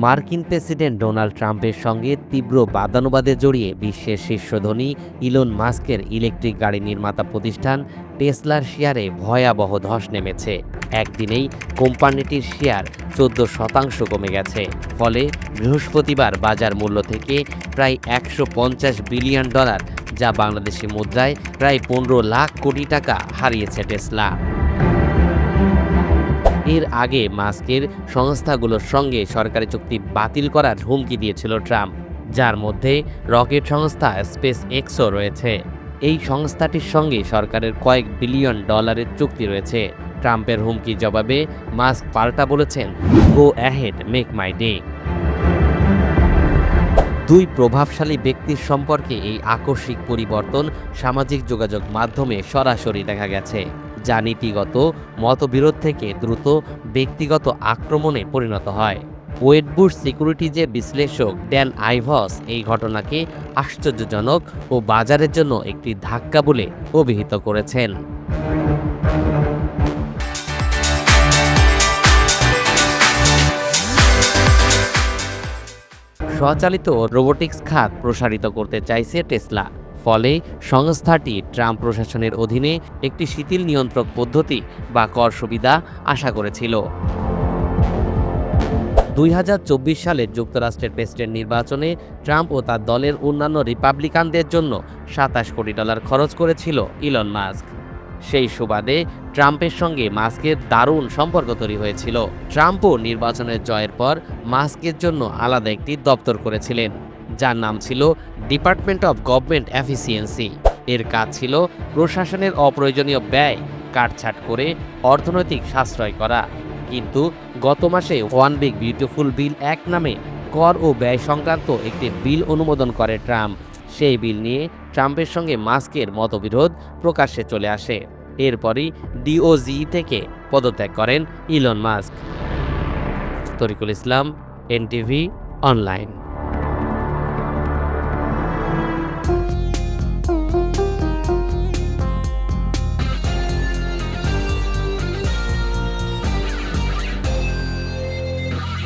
মার্কিন president Donald ট্রাম্পের সঙ্গে তীব্র বাদানুবাদে জড়িয়ে বিশ্বের শীর্ষ ধনী ইলন মাস্কের ইলেকট্রিক গাড়ি নির্মাতা প্রতিষ্ঠান টেসলার শেয়ারে ভয়াবহ ধস নেমেছে। একদিনেই কোম্পানিটির শেয়ার 14% কমে গেছে। ফলে বৃহস্পতিবার বাজার মূল্য থেকে প্রায় $150 বিলিয়ন, যা বাংলাদেশি মুদ্রায় প্রায় 15 লাখ কোটি টাকা হারিয়েছে টেসলা। এর আগে মাস্কের সংস্থাগুলোর সঙ্গে সরকারি চুক্তি বাতিল করার হুমকি দিয়েছিল ট্রাম্প, যার মধ্যে রকেট সংস্থা স্পেস এক্সও রয়েছে। এই সংস্থাটির সঙ্গে সরকারের কয়েক বিলিয়ন ডলারের চুক্তি রয়েছে। ট্রাম্পের হুমকির জবাবে মাস্ক পাল্টা বলেছেন, গো অ্যাহেড, মেক মাই ডে। দুই প্রভাবশালী ব্যক্তির সম্পর্কে এই আকস্মিক পরিবর্তন সামাজিক যোগাযোগ মাধ্যমে সরাসরি দেখা গেছে, যা নীতিগত মতবিরোধ থেকে দ্রুত ব্যক্তিগত আক্রমণে পরিণত হয়। ওয়েডবুশ সিকিউরিটিজের বিশ্লেষক ড্যান আইভস এই ঘটনাকে আশ্চর্যজনক ও বাজারের জন্য একটি ধাক্কা বলে অভিহিত করেছেন। স্বচালিত রোবোটিক্স খাত প্রসারিত করতে চাইছে টেসলা। ফলে সংস্থাটি ট্রাম্প প্রশাসনের অধীনে একটি শিথিল নিয়ন্ত্রক পদ্ধতি বা কর সুবিধা আশা করেছিল। 2024 সালের যুক্তরাষ্ট্রের প্রেসিডেন্ট নির্বাচনে ট্রাম্প ও তার দলের অন্যান্য রিপাবলিকানদের জন্য $27 কোটি খরচ করেছিল ইলন মাস্ক। সেই সুবাদে ট্রাম্পের সঙ্গে মাস্কের দারুণ সম্পর্ক তৈরি হয়েছিল। ট্রাম্পও নির্বাচনের জয়ের পর মাস্কের জন্য আলাদা একটি দপ্তর করেছিলেন, যার নাম ছিল ডিপার্টমেন্ট অব গভর্নমেন্ট এফিসিয়েন্সি। এর কাজ ছিল প্রশাসনের অপ্রয়োজনীয় ব্যয় কাটছাঁট করে অর্থনৈতিক সাশ্রয় করা। কিন্তু গত মাসে one big beautiful bill act নামে কর ও ব্যয় সংক্রান্ত একটি বিল অনুমোদন করে ট্রাম্প। সেই বিল নিয়ে ট্রাম্পের সঙ্গে মাস্কের মতবিরোধ প্রকাশ্যে চলে আসে। এরপরই ডিওজি থেকে পদত্যাগ করেন ইলন মাস্ক। তরিকুল ইসলাম, এনটিভি অনলাইন।